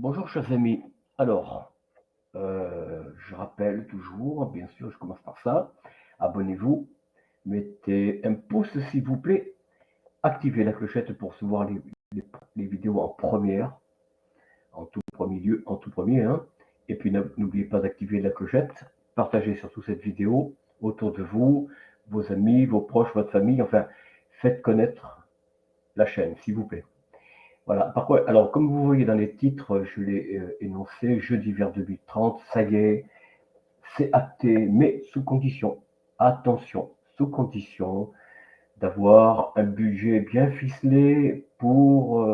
Bonjour chers amis. Alors, je rappelle toujours, bien sûr, je commence par ça. Abonnez-vous, mettez un pouce s'il vous plaît, activez la clochette pour recevoir les vidéos en première, en tout premier lieu, en tout premier. Hein. Et puis n'oubliez pas d'activer la clochette, partagez surtout cette vidéo autour de vous, vos amis, vos proches, votre famille, enfin, faites connaître la chaîne, s'il vous plaît. Voilà. Alors, comme vous voyez dans les titres, je l'ai énoncé, jeu d'hiver 2030, ça y est, c'est acté, mais sous condition. Attention, sous condition d'avoir un budget bien ficelé pour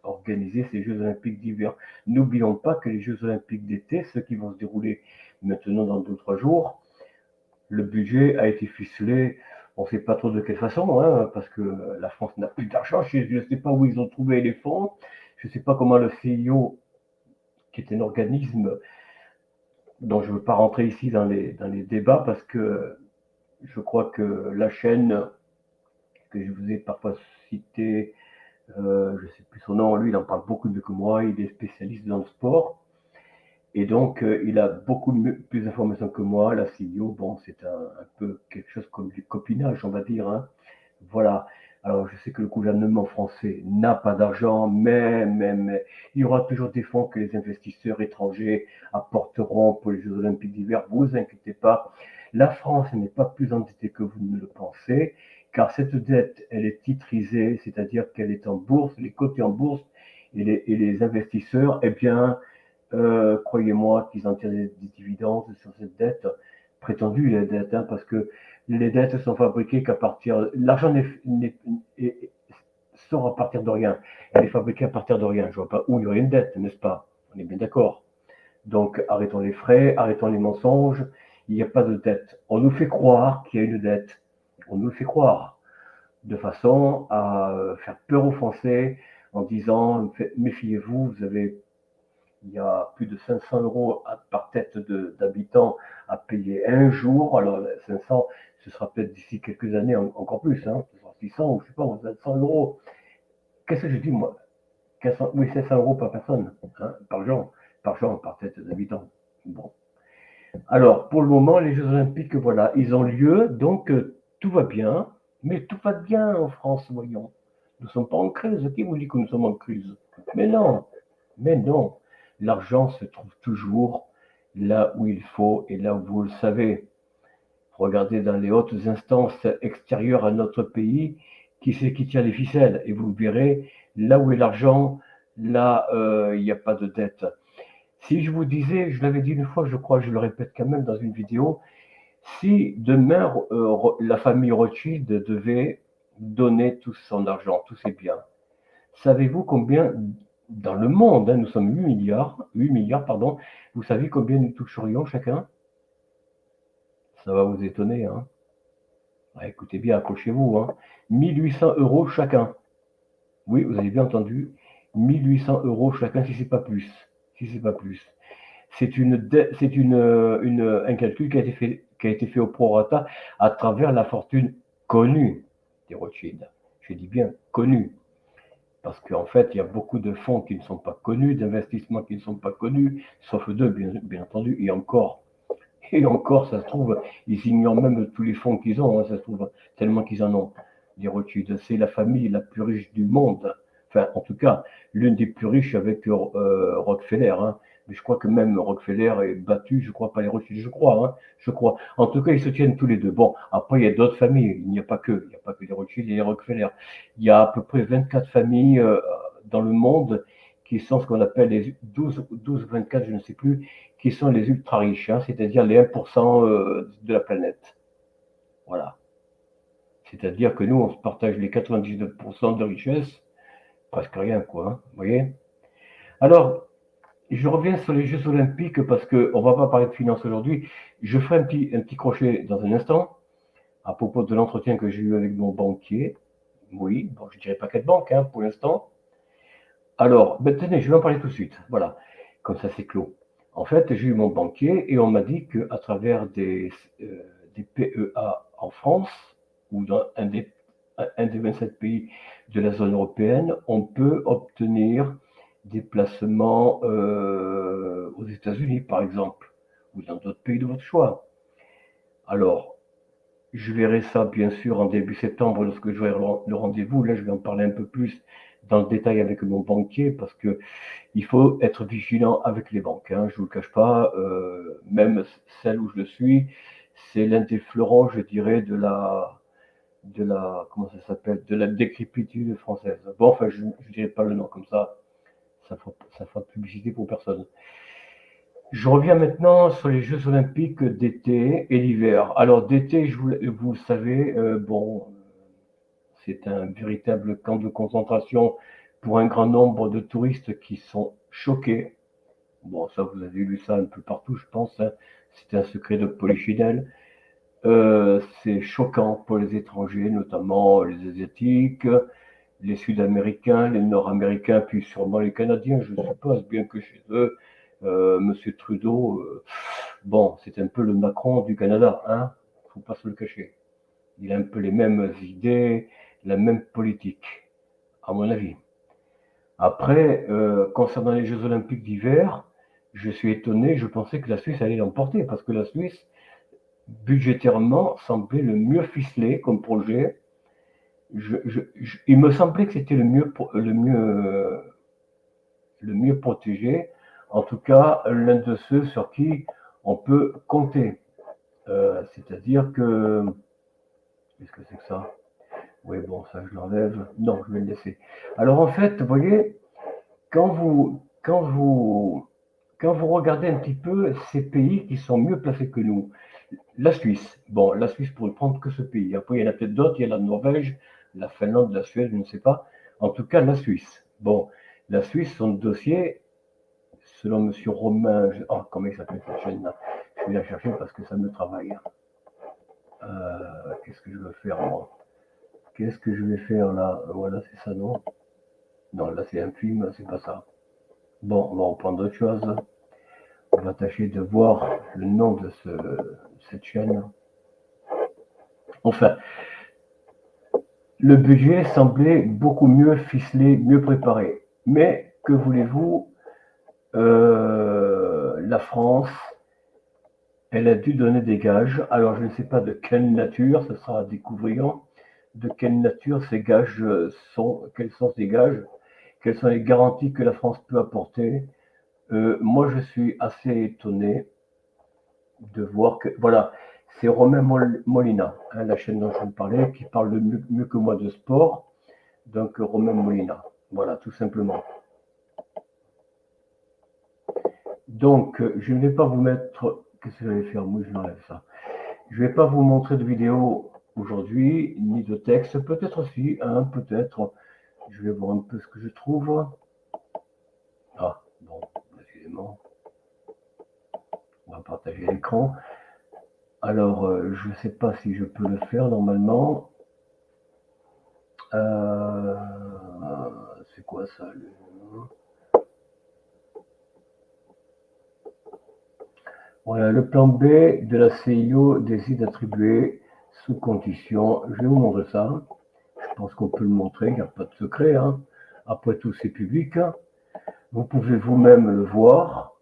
organiser ces Jeux Olympiques d'hiver. N'oublions pas que les Jeux Olympiques d'été, ceux qui vont se dérouler maintenant dans 2 ou 3 jours, le budget a été ficelé, on ne sait pas trop de quelle façon, hein, parce que la France n'a plus d'argent, je ne sais pas où ils ont trouvé les fonds, je ne sais pas comment le CIO, qui est un organisme dont je ne veux pas rentrer ici dans les débats, parce que je crois que la chaîne que je vous ai parfois citée, je ne sais plus son nom, lui il en parle beaucoup mieux que moi, il est spécialiste dans le sport, et donc il a beaucoup plus d'informations que moi, la CIO, bon c'est un peu quelque chose comme du copinage on va dire, hein. Voilà. Alors, je sais que le gouvernement français n'a pas d'argent, mais, il y aura toujours des fonds que les investisseurs étrangers apporteront pour les Jeux Olympiques d'hiver. Vous inquiétez pas. La France n'est pas plus endettée que vous ne le pensez, car cette dette, elle est titrisée, c'est-à-dire qu'elle est en bourse, elle est cotée en bourse, et les investisseurs, eh bien, croyez-moi qu'ils en tirent des dividendes sur cette dette, prétendue la dette, hein, parce que les dettes sont fabriquées qu'à partir. L'argent sort à partir de rien. Elle est fabriquée à partir de rien. Je ne vois pas où il y aurait une dette, n'est-ce pas? On est bien d'accord. Donc arrêtons les frais, arrêtons les mensonges. Il n'y a pas de dette. On nous fait croire qu'il y a une dette. On nous le fait croire de façon à faire peur aux Français en disant méfiez-vous, il y a plus de 500 euros par tête d'habitants à payer un jour. Alors 500, ce sera peut-être d'ici quelques années encore plus, hein. Ce sera 600 ou je sais pas, 700 euros. Qu'est-ce que je dis moi? 400, oui, 700 euros par personne, hein, par tête d'habitant. Bon. Alors, pour le moment, les Jeux Olympiques, voilà, ils ont lieu, donc tout va bien, mais tout va bien en France, voyons. Nous ne sommes pas en crise. Qui vous dit que nous sommes en crise? Mais non, mais non. L'argent se trouve toujours là où il faut et là où vous le savez. Regardez dans les hautes instances extérieures à notre pays qui c'est qui tient les ficelles et vous verrez là où est l'argent, là il n'y a pas de dette. Si je vous disais, je l'avais dit une fois, je crois, je le répète quand même dans une vidéo, si demain la famille Rothschild devait donner tout son argent, tous ses biens, savez-vous combien dans le monde, hein, nous sommes 8 milliards, pardon, vous savez combien nous toucherions chacun? Ça va vous étonner, hein. Ouais, écoutez bien, accrochez-vous, hein. 1800 euros chacun. Oui, vous avez bien entendu, 1800 euros chacun, si c'est pas plus. Si c'est pas plus. C'est un calcul qui a été fait au prorata à travers la fortune connue des Rothschild. Je dis bien connue. Parce qu'en fait, il y a beaucoup de fonds qui ne sont pas connus, d'investissements qui ne sont pas connus, sauf deux, bien entendu, et encore, ça se trouve, ils ignorent même tous les fonds qu'ils ont, hein, ça se trouve, tellement qu'ils en ont. Les Rothschild, c'est la famille la plus riche du monde. Enfin, en tout cas, l'une des plus riches avec Rockefeller. Hein. Mais je crois que même Rockefeller est battu, je crois pas les Rothschild, je crois. Hein, je crois. En tout cas, ils se tiennent tous les deux. Bon, après, il y a d'autres familles. Il n'y a pas que les Rothschild et les Rockefeller. Il y a à peu près 24 familles dans le monde qui sont ce qu'on appelle les 12 ou 24, je ne sais plus, qui sont les ultra riches, hein, c'est-à-dire les 1% de la planète. Voilà. C'est-à-dire que nous, on se partage les 99% de richesse, presque rien, quoi. Hein, vous voyez? Alors, je reviens sur les Jeux Olympiques parce qu'on ne va pas parler de finances aujourd'hui. Je ferai un petit crochet dans un instant à propos de l'entretien que j'ai eu avec mon banquier. Oui, bon, je ne dirais pas quelle banque hein, pour l'instant. Alors, ben, tenez, je vais en parler tout de suite. Voilà, comme ça c'est clos. En fait, j'ai eu mon banquier et on m'a dit qu'à travers des PEA en France ou dans un des 27 pays de la zone européenne, on peut obtenir déplacement aux États-Unis, par exemple, ou dans d'autres pays de votre choix. Alors, je verrai ça bien sûr en début septembre lorsque j'aurai le rendez-vous. Là, je vais en parler un peu plus dans le détail avec mon banquier parce que il faut être vigilant avec les banques. Hein, je vous le cache pas, même celle où je suis, c'est l'un des fleurons, je dirais, de la comment ça s'appelle, de la décrépitude française. Bon, enfin, je ne dirai pas le nom comme ça fera publicité pour personne. Je reviens maintenant sur les Jeux Olympiques d'été et d'hiver. Alors d'été, vous le savez, bon, c'est un véritable camp de concentration pour un grand nombre de touristes qui sont choqués. Bon, ça, vous avez lu ça un peu partout, je pense. Hein. C'est un secret de polichinelle. C'est choquant pour les étrangers, notamment les Asiatiques, les Sud-Américains, les Nord-Américains, puis sûrement les Canadiens, je suppose, bien que chez eux, Monsieur Trudeau, bon, c'est un peu le Macron du Canada, hein, faut pas se le cacher. Il a un peu les mêmes idées, la même politique, à mon avis. Après, concernant les Jeux Olympiques d'hiver, je suis étonné, je pensais que la Suisse allait l'emporter, parce que la Suisse, budgétairement, semblait le mieux ficelé comme projet. Il me semblait que c'était le mieux protégé, en tout cas l'un de ceux sur qui on peut compter. C'est-à-dire que, qu'est-ce que c'est que ça? Oui, bon, ça je l'enlève. Non, je vais le laisser. Alors en fait, vous voyez, quand vous regardez un petit peu ces pays qui sont mieux placés que nous, la Suisse, bon, la Suisse pour ne prendre que ce pays. Après, il y en a peut-être d'autres, il y a la Norvège, la Finlande, la Suède, je ne sais pas. En tout cas, la Suisse. Bon, la Suisse, son dossier, selon Monsieur Romain, oh, comment il s'appelle cette chaîne-là? Je vais la chercher parce que ça me travaille. Qu'est-ce que je veux faire, moi? Qu'est-ce que je vais faire là? Voilà, c'est ça, non? Non, là, c'est un film, c'est pas ça. Bon, on va reprendre autre chose. On va tâcher de voir le nom de cette chaîne. Enfin, le budget semblait beaucoup mieux ficelé, mieux préparé. Mais que voulez-vous, la France, elle a dû donner des gages. Alors je ne sais pas de quelle nature, ce sera à découvrir. De quelle nature ces gages sont, quels sont ces gages, quelles sont les garanties que la France peut apporter. Moi, je suis assez étonné de voir que, voilà, c'est Romain Molina, hein, la chaîne dont je vous parlais, qui parle mieux que moi de sport. Donc Romain Molina, voilà, tout simplement. Donc je ne vais pas vous mettre, qu'est-ce que je vais faire? Moi je m'enlève ça. Je ne vais pas vous montrer de vidéo aujourd'hui, ni de texte, peut-être aussi, hein, peut-être. Je vais voir un peu ce que je trouve. Ah, bon, excusez-moi, on va partager l'écran. Alors, je ne sais pas si je peux le faire normalement. Euh, c'est quoi ça? Voilà, le plan B de la CIO décide d'attribuer sous condition. Je vais vous montrer ça. Je pense qu'on peut le montrer, il n'y a pas de secret. Hein. Après tout, c'est public. Hein. Vous pouvez vous-même le voir.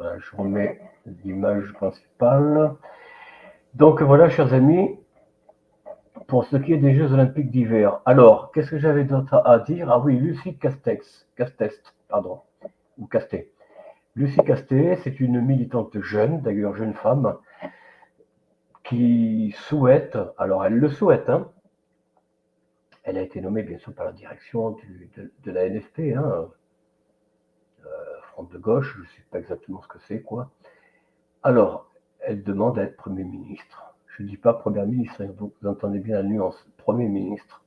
Voilà, je remets l'image principale. Donc voilà, chers amis, pour ce qui est des Jeux Olympiques d'hiver. Alors, qu'est-ce que j'avais d'autre à dire? Ah oui, Lucie Castest, pardon, ou Castet. Lucie Castet, c'est une militante jeune, d'ailleurs jeune femme, qui souhaite, alors elle le souhaite, hein, elle a été nommée bien sûr par la direction de la NFP, hein, Front de gauche, je ne sais pas exactement ce que c'est, quoi. Alors, elle demande à être Premier ministre. Je ne dis pas Première ministre, hein, vous entendez bien la nuance, Premier ministre.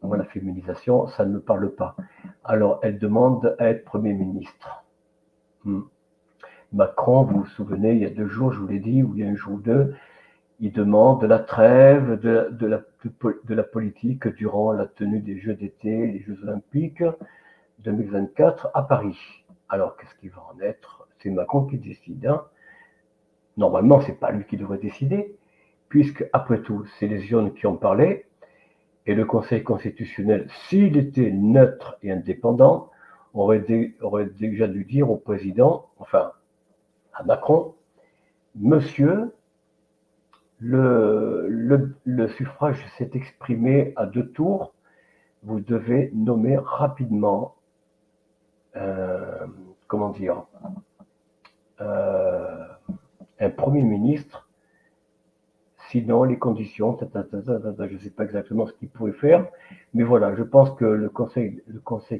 Moi, la féminisation, ça ne me parle pas. Alors, elle demande à être Premier ministre. Macron, vous vous souvenez, il y a 2 jours, je vous l'ai dit, ou il y a un jour ou deux, il demande la trêve de la politique durant la tenue des Jeux d'été, les Jeux Olympiques 2024 à Paris. Alors, qu'est-ce qui va en être? C'est Macron qui décide. Hein. Normalement, c'est pas lui qui devrait décider, puisque, après tout, c'est les jeunes qui ont parlé, et le Conseil constitutionnel, s'il était neutre et indépendant, aurait déjà dû dire au président, enfin, à Macron, monsieur, le suffrage s'est exprimé à 2 tours, vous devez nommer rapidement, comment dire, euh, un Premier ministre, sinon les conditions, je ne sais pas exactement ce qu'il pourrait faire, mais voilà, je pense que le conseil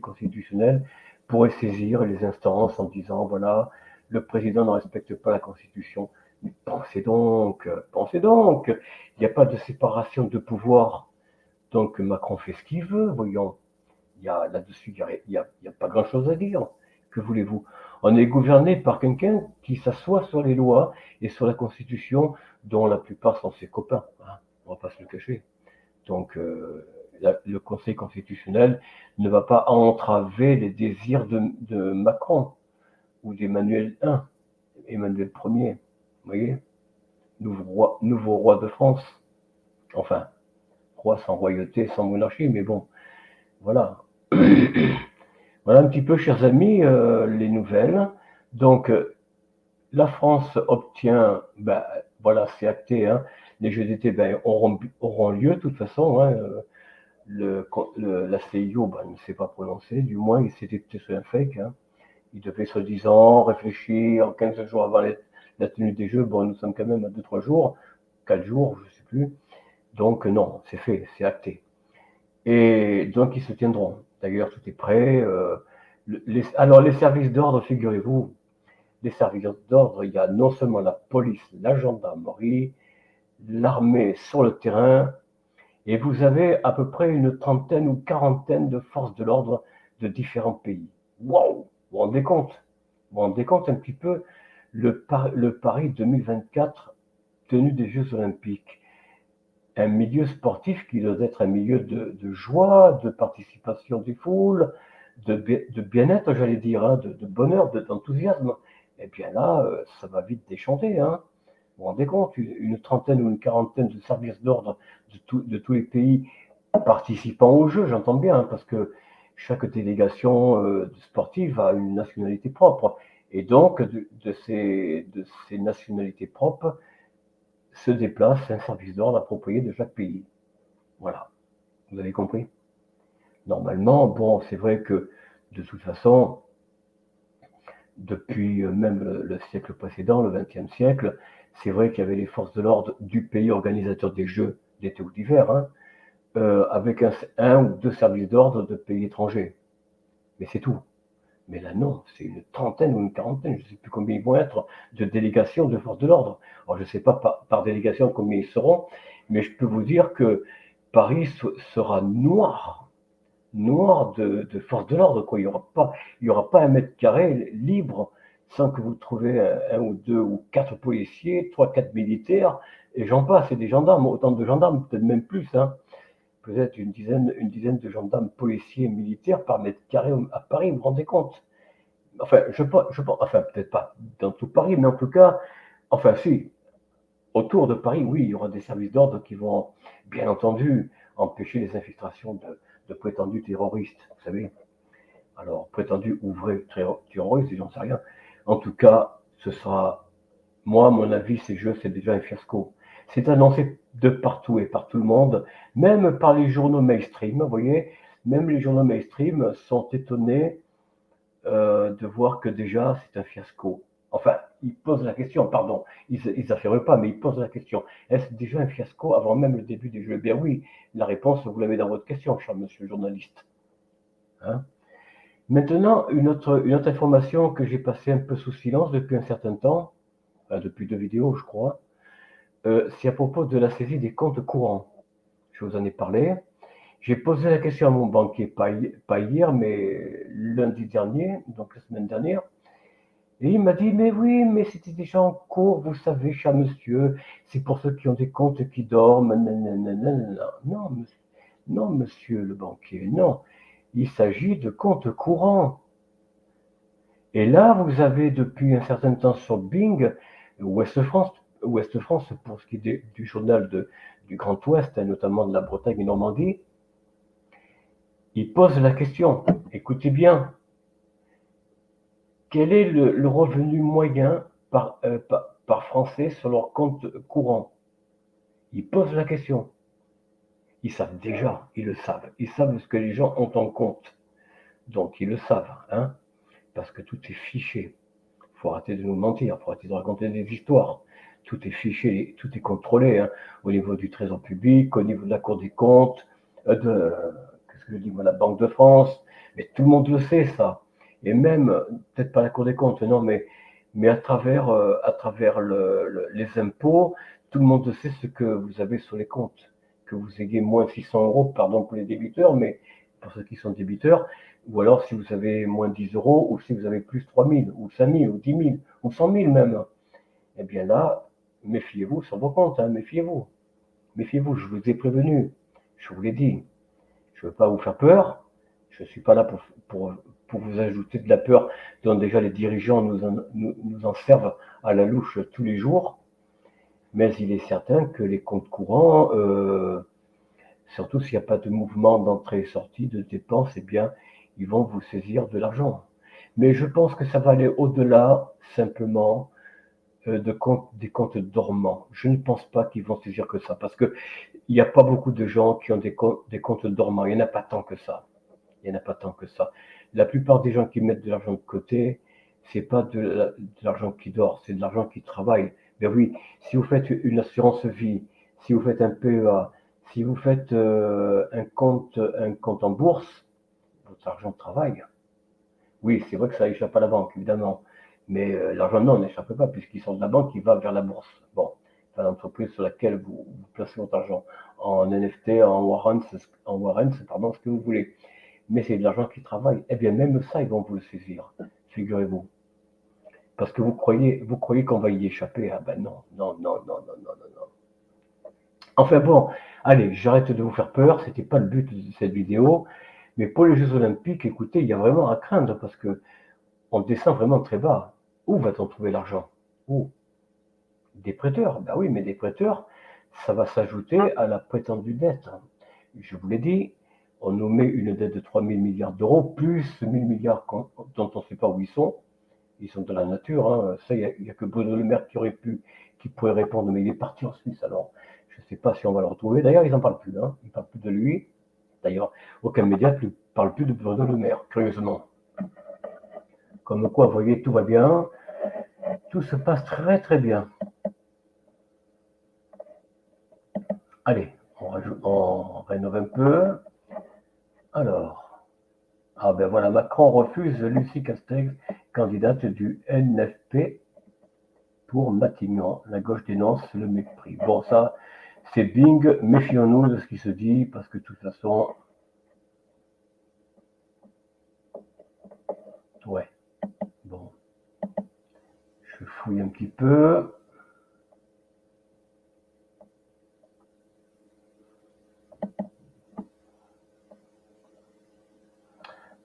constitutionnel pourrait saisir les instances en disant, voilà, le président ne respecte pas la Constitution. Mais pensez donc, il n'y a pas de séparation de pouvoir, donc Macron fait ce qu'il veut, voyons. Là-dessus, il y a pas grand-chose à dire. Que voulez-vous? On est gouverné par quelqu'un qui s'assoit sur les lois et sur la Constitution, dont la plupart sont ses copains. Hein, on ne va pas se le cacher. Donc, le Conseil constitutionnel ne va pas entraver les désirs de Macron ou d'Emmanuel I, Emmanuel Ier. Vous voyez? Nouveau roi de France. Enfin, roi sans royauté, sans monarchie, mais bon, voilà. Voilà un petit peu, chers amis, les nouvelles. Donc, la France obtient, ben, voilà, c'est acté, hein, les Jeux d'été ben, auront lieu de toute façon. Hein, la CIO ben, ne s'est pas prononcé, du moins, c'était peut-être un fake. Hein. Il devait soi-disant réfléchir 15 jours avant la tenue des Jeux. Bon, nous sommes quand même à 2-3 jours, 4 jours, je ne sais plus. Donc, non, c'est fait, c'est acté. Et donc, ils se tiendront. D'ailleurs, tout est prêt. Alors, les services d'ordre, figurez-vous, les services d'ordre, il y a non seulement la police, la gendarmerie, l'armée sur le terrain, et vous avez à peu près une trentaine ou quarantaine de forces de l'ordre de différents pays. Waouh! Vous vous rendez compte? Vous vous rendez compte un petit peu le Paris 2024 tenue des Jeux Olympiques? Un milieu sportif qui doit être un milieu de joie, de participation des foules, de bien-être, j'allais dire, hein, de bonheur, d'enthousiasme. Et bien là, ça va vite déchanter. Hein. Vous vous rendez compte, une trentaine ou une quarantaine de services d'ordre de tous les pays participant aux Jeux, j'entends bien, hein, parce que chaque délégation sportive a une nationalité propre. Et donc, de ces nationalités propres, se déplace un service d'ordre approprié de chaque pays. Voilà, vous avez compris? Normalement, bon, c'est vrai que de toute façon, depuis même le siècle précédent, le XXe siècle, c'est vrai qu'il y avait les forces de l'ordre du pays organisateur des Jeux d'été ou d'hiver, hein, avec un ou deux services d'ordre de pays étrangers. Mais c'est tout. Mais là, non, c'est une trentaine ou une quarantaine, je ne sais plus combien ils vont être, de délégations de forces de l'ordre. Alors, je ne sais pas par délégation combien ils seront, mais je peux vous dire que Paris sera noir de forces de l'ordre. Quoi. Il y aura pas 1 mètre carré libre sans que vous trouviez un ou deux ou quatre policiers, 3, 4 militaires, et j'en passe, et des gendarmes, autant de gendarmes, peut-être même plus. Hein. Peut-être une dizaine de gendarmes policiers militaires par mètre carré à Paris, vous vous rendez compte? Enfin, enfin, peut-être pas dans tout Paris, mais en tout cas, enfin, si, autour de Paris, oui, il y aura des services d'ordre qui vont, bien entendu, empêcher les infiltrations de prétendus terroristes, vous savez. Alors, prétendus ou vrais terroristes, j'en sais rien. En tout cas, ce sera, moi, à mon avis, ces jeux, c'est déjà un fiasco. C'est annoncé de partout et par tout le monde, même par les journaux mainstream, vous voyez, même les journaux mainstream sont étonnés de voir que déjà c'est un fiasco. Enfin, ils posent la question, pardon, ils affirment pas, mais ils posent la question. Est-ce déjà un fiasco avant même le début des jeux? Eh bien oui, la réponse, vous l'avez dans votre question, cher monsieur le journaliste. Hein. Maintenant, une autre information que j'ai passée un peu sous silence depuis un certain temps, depuis 2 vidéos, je crois, c'est à propos de la saisie des comptes courants. Je vous en ai parlé. J'ai posé la question à mon banquier, pas hier, mais lundi dernier, donc la semaine dernière. Et il m'a dit, mais oui, mais c'était déjà en cours, vous savez, cher monsieur, c'est pour ceux qui ont des comptes qui dorment. Nanana. Non, non, monsieur le banquier, non. Il s'agit de comptes courants. Et là, vous avez depuis un certain temps sur Bing, Ouest France pour ce qui est du journal du Grand Ouest, notamment de la Bretagne et Normandie, il pose la question, écoutez bien, quel est le revenu moyen par Français sur leur compte courant? Ils posent la question. Ils savent déjà, ils le savent. Ils savent ce que les gens ont en compte. Donc ils le savent, hein, parce que tout est fiché. Il faut arrêter de nous mentir, il faut arrêter de raconter des histoires. Tout est fiché, tout est contrôlé, hein, au niveau du Trésor public, au niveau de la Cour des comptes, qu'est-ce que je dis, la Banque de France. Mais tout le monde le sait, ça. Et même, peut-être pas la Cour des comptes, non, mais à travers les impôts, tout le monde sait ce que vous avez sur les comptes. Que vous ayez moins 600 euros, pardon pour les débiteurs, mais pour ceux qui sont débiteurs, ou alors si vous avez moins 10 euros, ou si vous avez plus 3 000, ou 5 000, ou 10 000, ou 100 000 même, eh bien là, méfiez-vous sur vos comptes, hein, méfiez-vous. Méfiez-vous, je vous ai prévenu, je vous l'ai dit. Je ne veux pas vous faire peur, je ne suis pas là pour vous ajouter de la peur dont déjà les dirigeants nous en servent à la louche tous les jours, mais il est certain que les comptes courants, surtout s'il n'y a pas de mouvement d'entrée et sortie, de dépenses, eh bien, ils vont vous saisir de l'argent. Mais je pense que ça va aller au-delà simplement des comptes dormants. Je ne pense pas qu'ils vont saisir que ça, parce qu'il n'y a pas beaucoup de gens qui ont des comptes dormants. Il n'y en a pas tant que ça. Il n'y en a pas tant que ça. La plupart des gens qui mettent de l'argent de côté, c'est pas de l'argent qui dort, c'est de l'argent qui travaille. Ben oui, si vous faites une assurance vie, si vous faites un PEA, si vous faites un compte en bourse, votre argent travaille. Oui, c'est vrai que ça échappe à la banque, évidemment. Mais l'argent, non, n'échappe pas, puisqu'il sort de la banque, il va vers la bourse. Bon, c'est l'entreprise sur laquelle vous placez votre argent. En NFT, en warrants, pardon, ce que vous voulez. Mais c'est de l'argent qui travaille. Eh bien, même ça, ils vont vous le saisir, figurez-vous. Parce que vous croyez qu'on va y échapper. Ah ben non, non, non, non, non, non, non, non. Enfin bon, allez, j'arrête de vous faire peur, c'était pas le but de cette vidéo. Mais pour les Jeux Olympiques, écoutez, il y a vraiment à craindre parce que on descend vraiment très bas. Où va-t-on trouver l'argent? Où? Des prêteurs. Ben oui, mais des prêteurs, ça va s'ajouter à la prétendue dette. Je vous l'ai dit, on nous met une dette de 3 000 milliards d'euros, plus 1 000 milliards dont on ne sait pas où ils sont. Ils sont dans la nature. Hein. Ça, il n'y a que Bruno Le Maire qui pourrait répondre, mais il est parti en Suisse alors. Je ne sais pas si on va le retrouver. D'ailleurs, ils n'en parlent plus. Hein. Ils ne parlent plus de lui. D'ailleurs, aucun média ne parle plus de Bruno Le Maire, curieusement. Comme quoi, vous voyez, tout va bien. Tout se passe très très bien. Allez, on rénove un peu. Alors, ah ben voilà, Macron refuse Lucie Castex, candidate du NFP pour Matignon. La gauche dénonce le mépris. Bon, ça, c'est Bing, méfions-nous de ce qui se dit, parce que de toute façon, ouais, bon, je fouille un petit peu.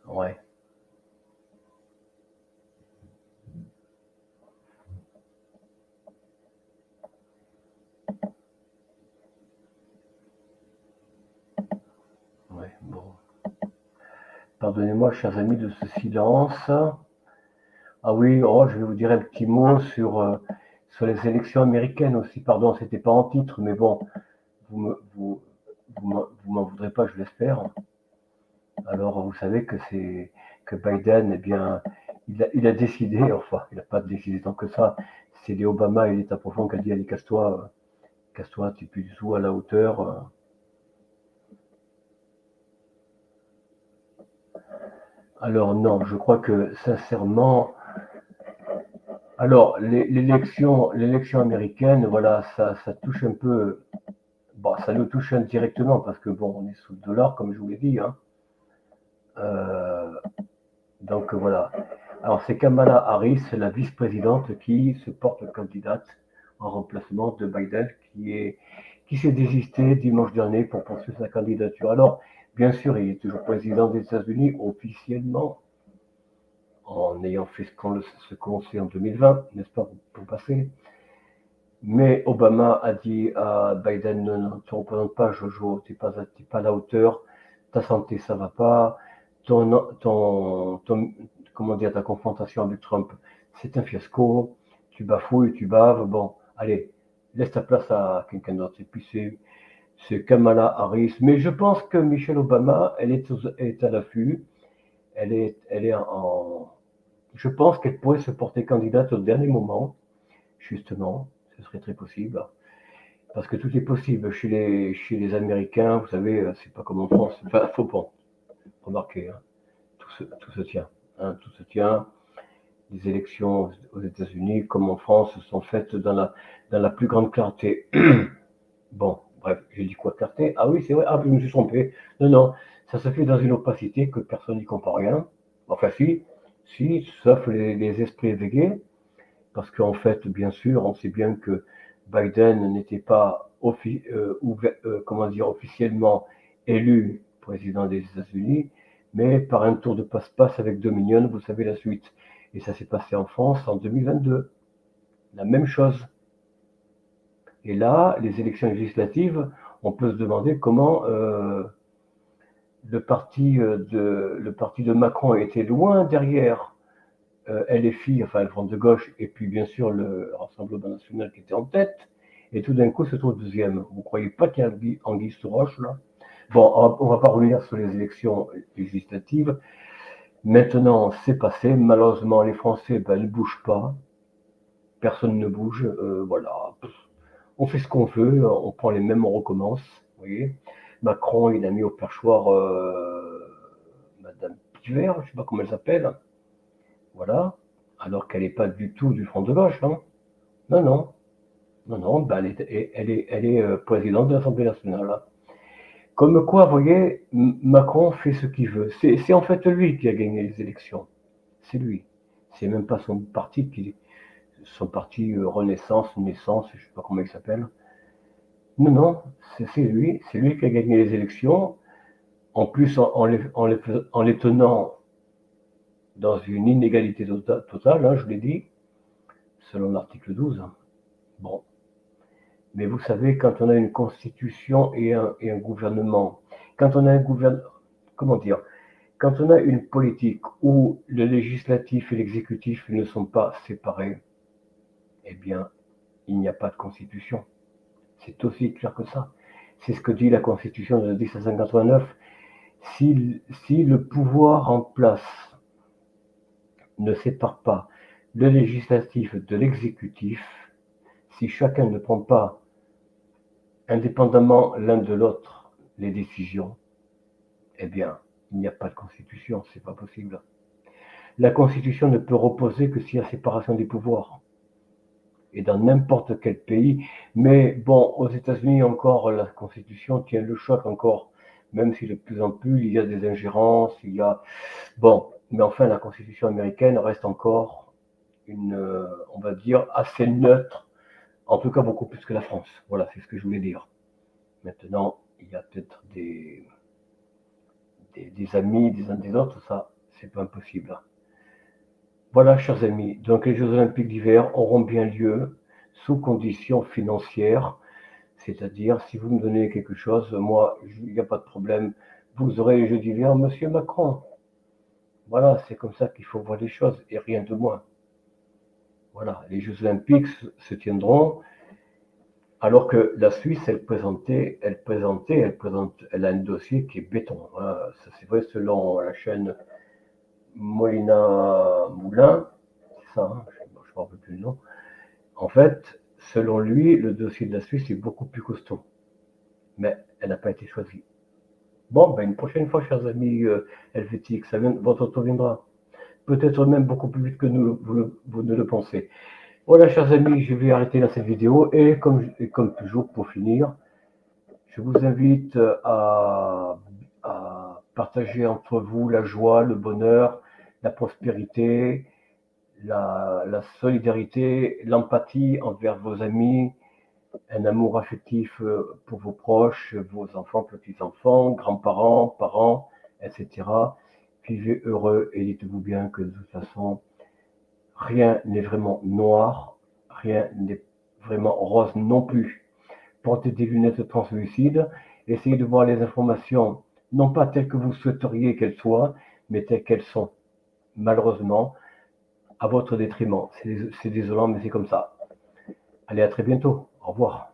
Ouais. Ouais, bon. Pardonnez-moi, chers amis, de ce silence. Ah oui, oh, je vais vous dire un petit mot sur les élections américaines aussi. Pardon, c'était pas en titre, mais bon, vous me, vous m'en voudrez pas, je l'espère. Alors, vous savez que Biden, eh bien, il a décidé, enfin, il n'a pas décidé tant que ça. C'est les Obama et l'État profond qui a dit, allez, casse-toi, tu n'es plus du tout à la hauteur. Alors non, je crois que sincèrement, alors l'élection américaine, voilà, ça touche un peu, bon, ça nous touche indirectement parce que bon, on est sous le dollar, comme je vous l'ai dit, hein. Euh, donc voilà. Alors c'est Kamala Harris, la vice-présidente, qui se porte candidate en remplacement de Biden, qui s'est désisté dimanche dernier pour poursuivre sa candidature. Alors, bien sûr, il est toujours président des États-Unis officiellement, en ayant fait ce qu'on sait en 2020, n'est-ce pas, pour passer. Mais Obama a dit à Biden, non, non, tu ne représentes pas Jojo, tu n'es pas à la hauteur, ta santé, ça va pas, ton, comment dire, ta confrontation avec Trump, c'est un fiasco, tu bafouilles, tu baves, bon, allez, laisse ta place à quelqu'un d'autre. Et puis c'est Kamala Harris. Mais je pense que Michelle Obama, elle est à l'affût, elle est je pense qu'elle pourrait se porter candidate au dernier moment, justement, ce serait très possible. Parce que tout est possible chez les Américains, vous savez, c'est pas comme en France. Enfin, faut pas remarquer, hein, tout se tient. Hein, tout se tient. Les élections aux États-Unis, comme en France, sont faites dans la plus grande clarté. Bon, bref, j'ai dit quoi, clarté? Ah oui, c'est vrai, ah, je me suis trompé. Non, non, ça se fait dans une opacité que personne n'y comprend rien. Enfin, si, sauf les esprits éveillés. Parce qu'en fait, bien sûr, on sait bien que Biden n'était pas comment dire, officiellement élu président des États-Unis, mais par un tour de passe-passe avec Dominion, vous savez la suite. Et ça s'est passé en France en 2022. La même chose. Et là, les élections législatives, on peut se demander comment le parti de Macron était loin derrière LFI, enfin le Front de gauche, et puis bien sûr le Rassemblement national qui était en tête, et tout d'un coup se trouve deuxième. Vous ne croyez pas qu'il y a anguille sous roche là? Bon, on va pas revenir sur les élections législatives. Maintenant, c'est passé. Malheureusement, les Français ben, ne bougent pas. Personne ne bouge. Voilà. On fait ce qu'on veut. On prend les mêmes, on recommence. Vous voyez. Macron, il a mis au perchoir Madame Piver, je ne sais pas comment elle s'appelle. Voilà. Alors qu'elle n'est pas du tout du front de gauche. Hein. Non, non. Non, non. Ben, elle est présidente de l'Assemblée nationale. Hein. Comme quoi, vous voyez, Macron fait ce qu'il veut. C'est en fait lui qui a gagné les élections. C'est lui. C'est même pas son parti Renaissance, Naissance, je sais pas comment il s'appelle. Non, non, c'est lui qui a gagné les élections. En plus, en les tenant dans une inégalité totale, hein, je l'ai dit, selon l'article 12. Hein. Bon. Mais vous savez, quand on a une constitution et un gouvernement, quand on a un gouvernement, comment dire, quand on a une politique où le législatif et l'exécutif ne sont pas séparés, eh bien, il n'y a pas de constitution. C'est aussi clair que ça. C'est ce que dit la constitution de 1789. Si le pouvoir en place ne sépare pas le législatif de l'exécutif, si chacun ne prend pas indépendamment l'un de l'autre les décisions, eh bien, il n'y a pas de constitution, c'est pas possible. La constitution ne peut reposer que s'il y a séparation des pouvoirs. Et dans n'importe quel pays. Mais bon, aux États-Unis encore, la constitution tient le choc encore, même si de plus en plus il y a des ingérences, il y a... Bon, mais enfin, la constitution américaine reste encore on va dire, assez neutre, en tout cas beaucoup plus que la France. Voilà, c'est ce que je voulais dire. Maintenant, il y a peut-être des amis des uns des autres, ça, c'est pas impossible. Voilà, chers amis, donc les Jeux Olympiques d'hiver auront bien lieu sous conditions financières, c'est-à-dire si vous me donnez quelque chose, moi, il n'y a pas de problème, vous aurez les Jeux d'hiver, Monsieur Macron. Voilà, c'est comme ça qu'il faut voir les choses et rien de moins. Voilà, les Jeux Olympiques se tiendront alors que la Suisse, elle a un dossier qui est béton, hein. Ça, c'est vrai selon la chaîne Molina Moulin, c'est ça, hein, je ne me rappelle plus le nom. En fait, selon lui, le dossier de la Suisse est beaucoup plus costaud, mais elle n'a pas été choisie. Bon, ben une prochaine fois, chers amis helvétiques, votre tour viendra. Peut-être même beaucoup plus vite que vous ne le pensez. Voilà, chers amis, je vais arrêter là cette vidéo et comme toujours, pour finir, je vous invite à partager entre vous la joie, le bonheur, la prospérité, la solidarité, l'empathie envers vos amis, un amour affectif pour vos proches, vos enfants, petits-enfants, grands-parents, parents, etc. Vivez heureux et dites-vous bien que de toute façon, rien n'est vraiment noir, rien n'est vraiment rose non plus. Portez des lunettes translucides, essayez de voir les informations non pas telles que vous souhaiteriez qu'elles soient, mais telles qu'elles sont. Malheureusement, à votre détriment. C'est désolant, mais c'est comme ça. Allez, à très bientôt. Au revoir.